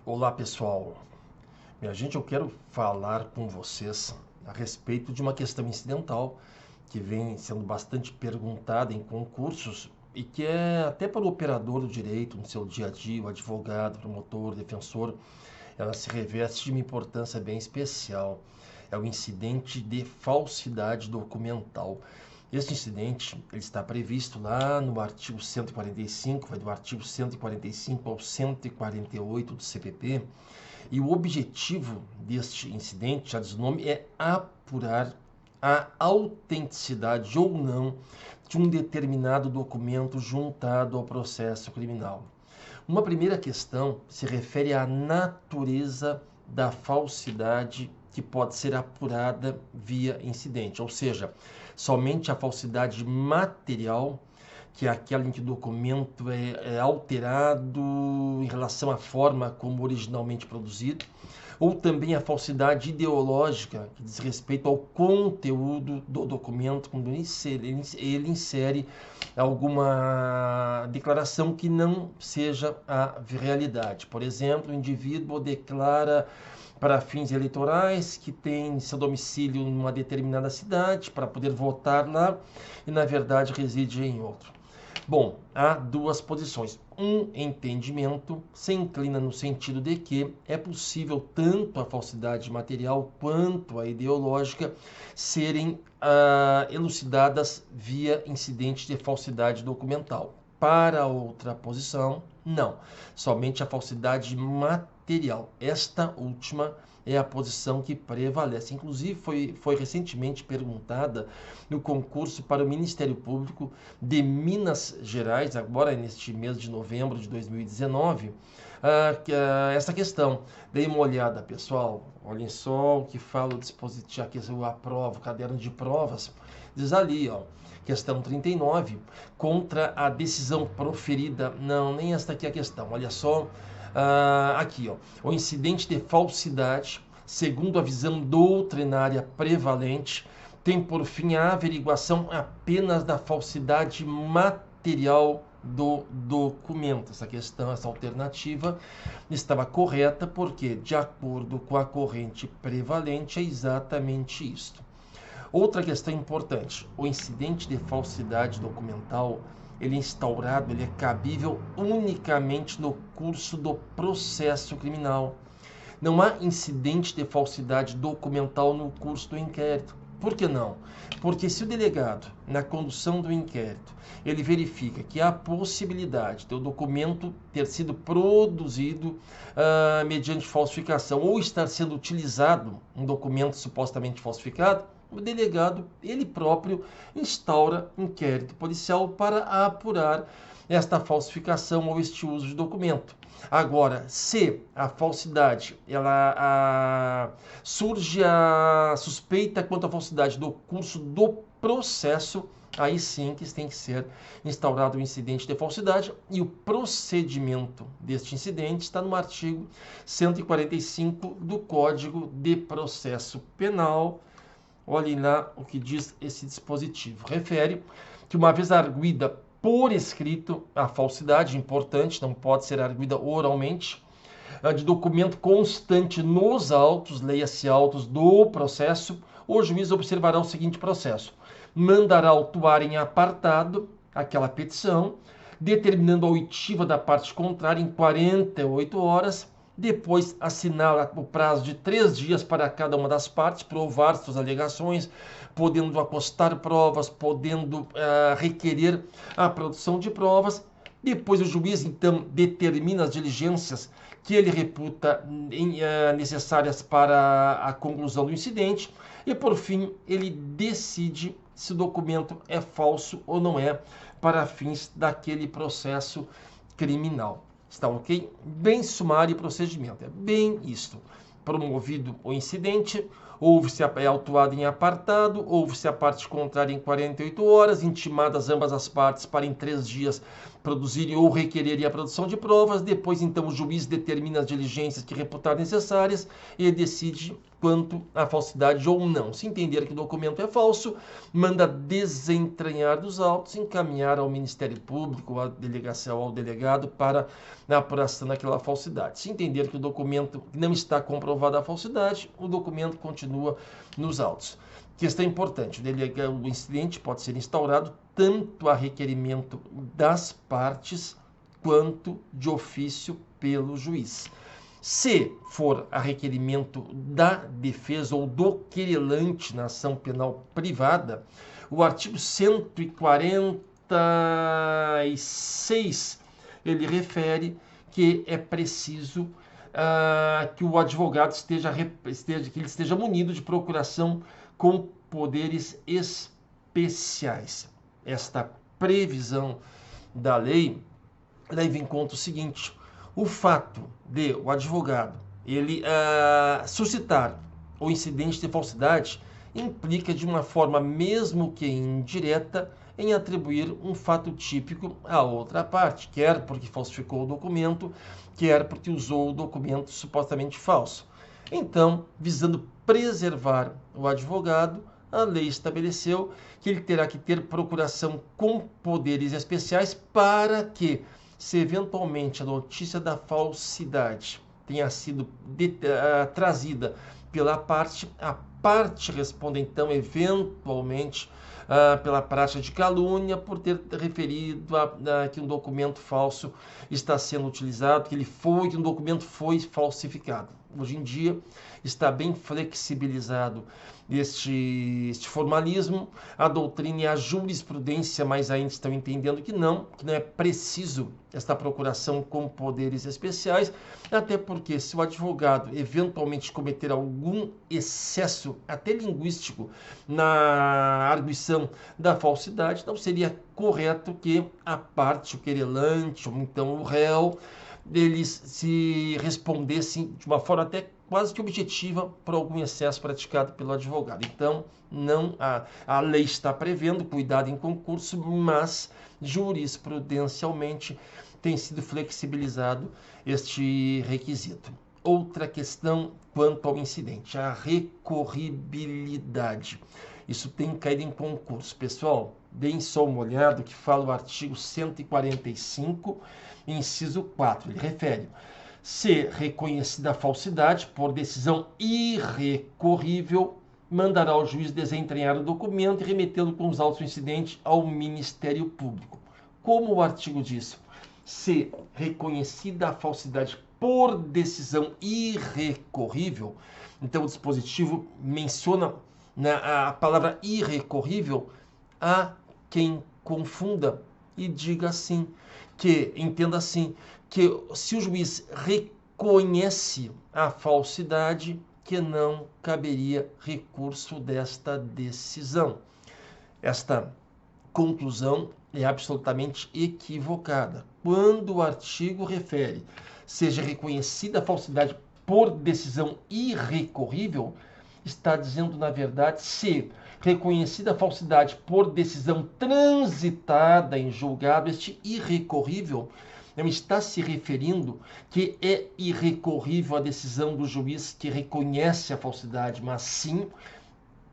Olá pessoal, minha gente, eu quero falar com vocês a respeito de uma questão incidental que vem sendo bastante perguntada em concursos e que é até para o operador do direito no seu dia a dia, o advogado, promotor, defensor, ela se reveste de uma importância bem especial. É o incidente de falsidade documental. Este incidente ele está previsto lá no artigo 145, vai do artigo 145 ao 148 do CPP, e o objetivo deste incidente, já diz o nome, é apurar a autenticidade ou não de um determinado documento juntado ao processo criminal. Uma primeira questão se refere à natureza da falsidade que pode ser apurada via incidente, ou seja, somente a falsidade material, que é aquela em que o documento é alterado em relação à forma como originalmente produzido, ou também a falsidade ideológica, que diz respeito ao conteúdo do documento, quando ele insere alguma declaração que não seja a realidade. Por exemplo, o indivíduo declara para fins eleitorais que tem seu domicílio em uma determinada cidade para poder votar lá e na verdade reside em outro. Bom, há duas posições. Um entendimento se inclina no sentido de que é possível tanto a falsidade material quanto a ideológica serem elucidadas via incidente de falsidade documental. Para outra posição, não. Somente a falsidade material. Esta última é a posição que prevalece. Inclusive, foi recentemente perguntada no concurso para o Ministério Público de Minas Gerais, agora neste mês de novembro de 2019, essa questão. Dei uma olhada, pessoal. Olhem só o que fala o dispositivo, aqui eu aprovo, caderno de provas. Diz ali, ó, questão 39, contra a decisão proferida. Não, nem esta aqui é a questão. Olha só, aqui, ó, o incidente de falsidade, segundo a visão doutrinária prevalente, tem por fim a averiguação apenas da falsidade material do documento. Essa questão, essa alternativa estava correta porque, de acordo com a corrente prevalente, é exatamente isto. Outra questão importante, o incidente de falsidade documental, ele é instaurado, ele é cabível unicamente no curso do processo criminal. Não há incidente de falsidade documental no curso do inquérito. Por que não? Porque se o delegado, na condução do inquérito, ele verifica que há a possibilidade do documento ter sido produzido mediante falsificação ou estar sendo utilizado um documento supostamente falsificado, o delegado, ele próprio, instaura inquérito policial para apurar esta falsificação ou este uso de documento. Agora, se a falsidade, surge a suspeita quanto à falsidade do curso do processo, aí sim que tem que ser instaurado o incidente de falsidade, e o procedimento deste incidente está no artigo 145 do Código de Processo Penal. Olhem lá o que diz esse dispositivo. Refere que uma vez arguida por escrito a falsidade, importante, não pode ser arguida oralmente, de documento constante nos autos, leia-se autos do processo, o juiz observará o seguinte processo: mandará autuar em apartado aquela petição, determinando a oitiva da parte contrária em 48 horas, depois assinala o prazo de 3 dias para cada uma das partes provar suas alegações, podendo acostar provas, podendo requerer a produção de provas. Depois o juiz, então, determina as diligências que ele reputa necessárias para a conclusão do incidente e, por fim, ele decide se o documento é falso ou não é para fins daquele processo criminal. Está ok? Bem sumário e procedimento. É bem isto. Promovido o incidente, houve-se autuado em apartado, houve-se a parte contrária em 48 horas, intimadas ambas as partes para em 3 dias produzirem ou requererem a produção de provas. Depois, então, o juiz determina as diligências que reputar necessárias e decide quanto à falsidade ou não. Se entender que o documento é falso, manda desentranhar dos autos, encaminhar ao Ministério Público, à delegação, ao delegado, para a apuração daquela falsidade. Se entender que o documento não está comprovada a falsidade, o documento continua nos autos. Questão importante, o incidente pode ser instaurado tanto a requerimento das partes quanto de ofício pelo juiz. Se for a requerimento da defesa ou do querelante na ação penal privada, o artigo 146, ele refere que é preciso que o advogado esteja munido de procuração com poderes especiais. Esta previsão da lei leva em conta o seguinte: o fato de o advogado ele suscitar o incidente de falsidade implica de uma forma, mesmo que indireta, em atribuir um fato típico à outra parte, quer porque falsificou o documento, quer porque usou o documento supostamente falso. Então, visando preservar o advogado, a lei estabeleceu que ele terá que ter procuração com poderes especiais para que, se eventualmente a notícia da falsidade tenha sido trazida pela parte, a parte responda então eventualmente pela prática de calúnia por ter referido que um documento falso está sendo utilizado, que um documento foi falsificado. Hoje em dia está bem flexibilizado este formalismo. A doutrina e a jurisprudência mais ainda estão entendendo que não é preciso esta procuração com poderes especiais, até porque se o advogado eventualmente cometer algum excesso, até linguístico, na arguição da falsidade, não seria correto que a parte, o querelante, ou então o réu, eles se respondessem de uma forma até quase que objetiva por algum excesso praticado pelo advogado. Então, a lei está prevendo cuidado em concurso, mas jurisprudencialmente tem sido flexibilizado este requisito. Outra questão quanto ao incidente, a recorribilidade. Isso tem caído em concurso. Pessoal, deem só uma olhada que fala o artigo 145, inciso 4. Ele refere: se reconhecida a falsidade por decisão irrecorrível, mandará o juiz desentranhar o documento e remetê-lo com os autos do incidente ao Ministério Público. Como o artigo diz, se reconhecida a falsidade por decisão irrecorrível, então o dispositivo menciona a palavra irrecorrível. A quem confunda e diga assim, entenda assim, que se o juiz reconhece a falsidade, que não caberia recurso desta decisão. Esta conclusão é absolutamente equivocada. Quando o artigo refere seja reconhecida a falsidade por decisão irrecorrível, está dizendo, na verdade, se reconhecida a falsidade por decisão transitada em julgado, este irrecorrível não está se referindo que é irrecorrível a decisão do juiz que reconhece a falsidade, mas sim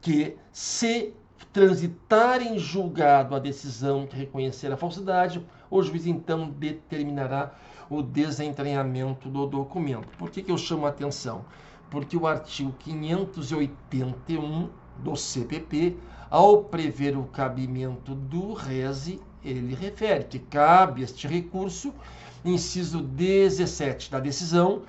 que, se transitar em julgado a decisão de reconhecer a falsidade, o juiz então determinará o desentranhamento do documento. Por que eu chamo a atenção? Porque o artigo 581 do CPP, ao prever o cabimento do rese, ele refere que cabe este recurso, inciso 17 da decisão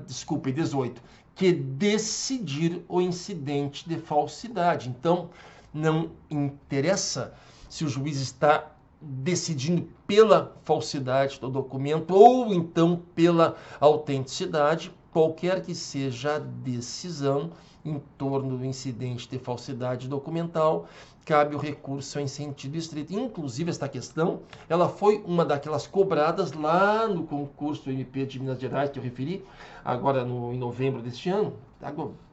18, que decidir o incidente de falsidade. Então, não interessa se o juiz está decidindo pela falsidade do documento ou então pela autenticidade, qualquer que seja a decisão em torno do incidente de falsidade documental, cabe o recurso em sentido estrito. Inclusive, esta questão, ela foi uma daquelas cobradas lá no concurso do MP de Minas Gerais, que eu referi, agora em novembro deste ano.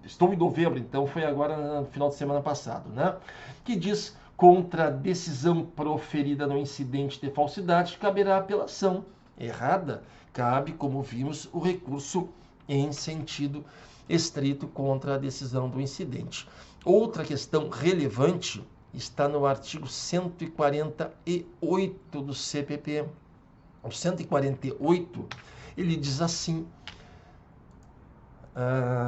Estou em novembro, então foi agora no final de semana passado, né? Que diz: contra a decisão proferida no incidente de falsidade, caberá apelação. Errada, cabe, como vimos, o recurso em sentido estrito contra a decisão do incidente. Outra questão relevante está no artigo 148 do CPP. O 148, ele diz assim,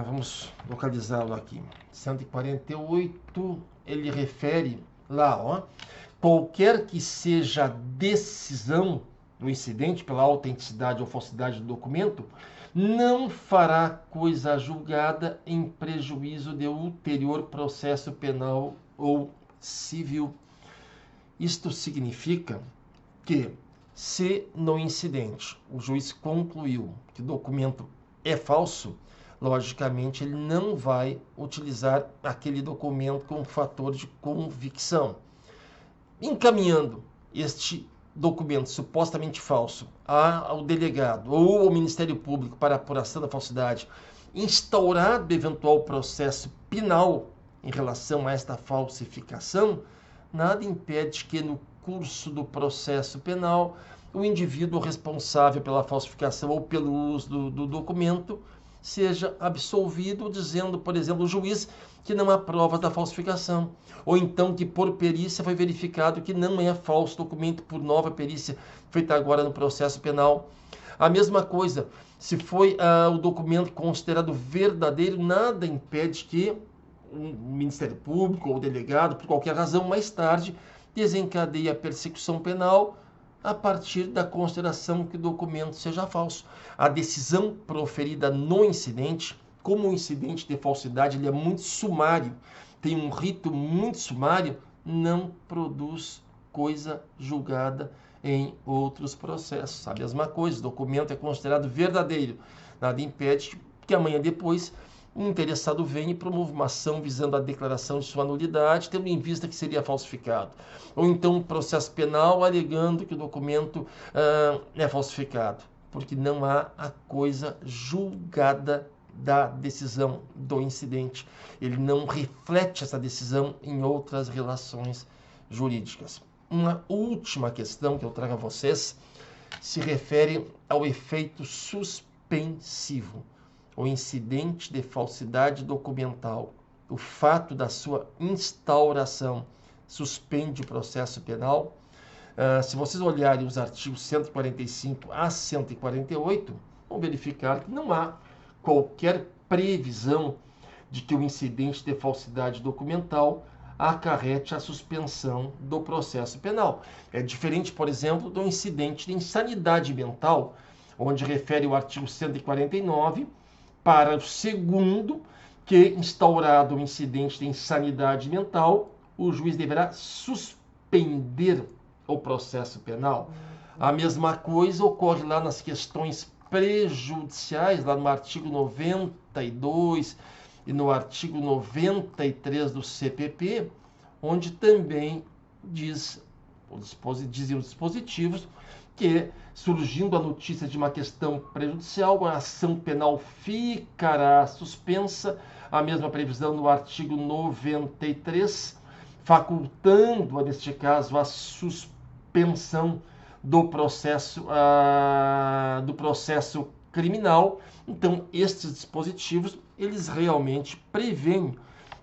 vamos localizá-lo aqui. 148, ele refere lá, ó, qualquer que seja a decisão do incidente pela autenticidade ou falsidade do documento, não fará coisa julgada em prejuízo de ulterior processo penal ou civil. Isto significa que, se no incidente o juiz concluiu que o documento é falso, logicamente ele não vai utilizar aquele documento como fator de convicção. Encaminhando este documento supostamente falso ao delegado ou ao Ministério Público para apuração da falsidade, instaurado eventual processo penal em relação a esta falsificação, nada impede que no curso do processo penal o indivíduo responsável pela falsificação ou pelo uso do documento seja absolvido, dizendo, por exemplo, o juiz que não há provas da falsificação, ou então que por perícia foi verificado que não é falso documento por nova perícia feita agora no processo penal. A mesma coisa, se foi o documento considerado verdadeiro, nada impede que o Ministério Público ou o delegado, por qualquer razão, mais tarde, desencadeie a persecução penal a partir da consideração que o documento seja falso. A decisão proferida no incidente, como o incidente de falsidade ele é muito sumário, tem um rito muito sumário, não produz coisa julgada em outros processos. A mesma coisa, o documento é considerado verdadeiro, nada impede que amanhã depois o interessado venha e promova uma ação visando a declaração de sua nulidade, tendo em vista que seria falsificado. Ou então um processo penal alegando que o documento é falsificado, porque não há a coisa julgada da decisão do incidente. Ele não reflete essa decisão em outras relações jurídicas. Uma última questão que eu trago a vocês se refere ao efeito suspensivo. O incidente de falsidade documental, o fato da sua instauração, suspende o processo penal. Se vocês olharem os artigos 145 a 148, vão verificar que não há qualquer previsão de que o incidente de falsidade documental acarrete a suspensão do processo penal. É diferente, por exemplo, do incidente de insanidade mental, onde refere o artigo 149, parágrafo 2º, que, instaurado o incidente de insanidade mental, o juiz deverá suspender o processo penal. A mesma coisa ocorre lá nas questões prejudiciais, lá no artigo 92 e no artigo 93 do CPP, onde também dizem os dispositivos que, surgindo a notícia de uma questão prejudicial, a ação penal ficará suspensa, a mesma previsão no artigo 93, facultando, neste caso, a suspensão do processo criminal. Então, estes dispositivos, eles realmente prevêem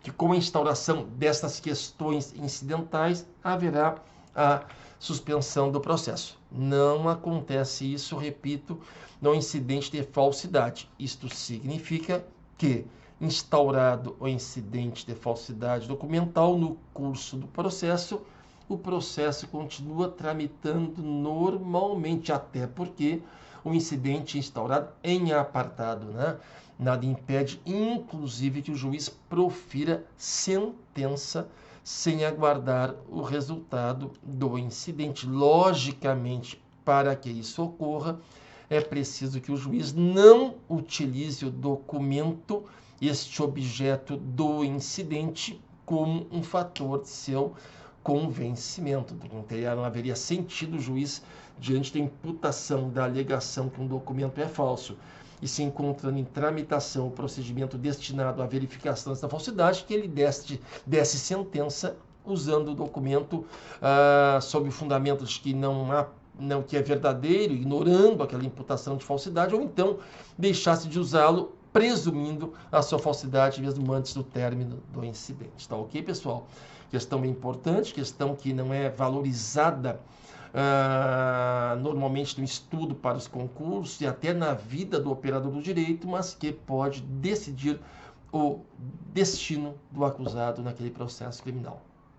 que, com a instauração destas questões incidentais, haverá a suspensão do processo. Não acontece isso, repito, no incidente de falsidade. Isto significa que, instaurado o incidente de falsidade documental no curso do processo, o processo continua tramitando normalmente, até porque o incidente instaurado em apartado, né? Nada impede, inclusive, que o juiz profira sentença sem aguardar o resultado do incidente. Logicamente, para que isso ocorra, é preciso que o juiz não utilize o documento, este objeto do incidente, como um fator de seu convencimento. Não haveria sentido o juiz, diante da imputação da alegação que um documento é falso e se encontrando em tramitação o procedimento destinado à verificação dessa falsidade, que ele desse sentença usando o documento sob o fundamento de que que é verdadeiro, ignorando aquela imputação de falsidade, ou então deixasse de usá-lo presumindo a sua falsidade mesmo antes do término do incidente. Tá ok, pessoal? Questão bem importante, questão que não é valorizada normalmente no estudo para os concursos e até na vida do operador do direito, mas que pode decidir o destino do acusado naquele processo criminal.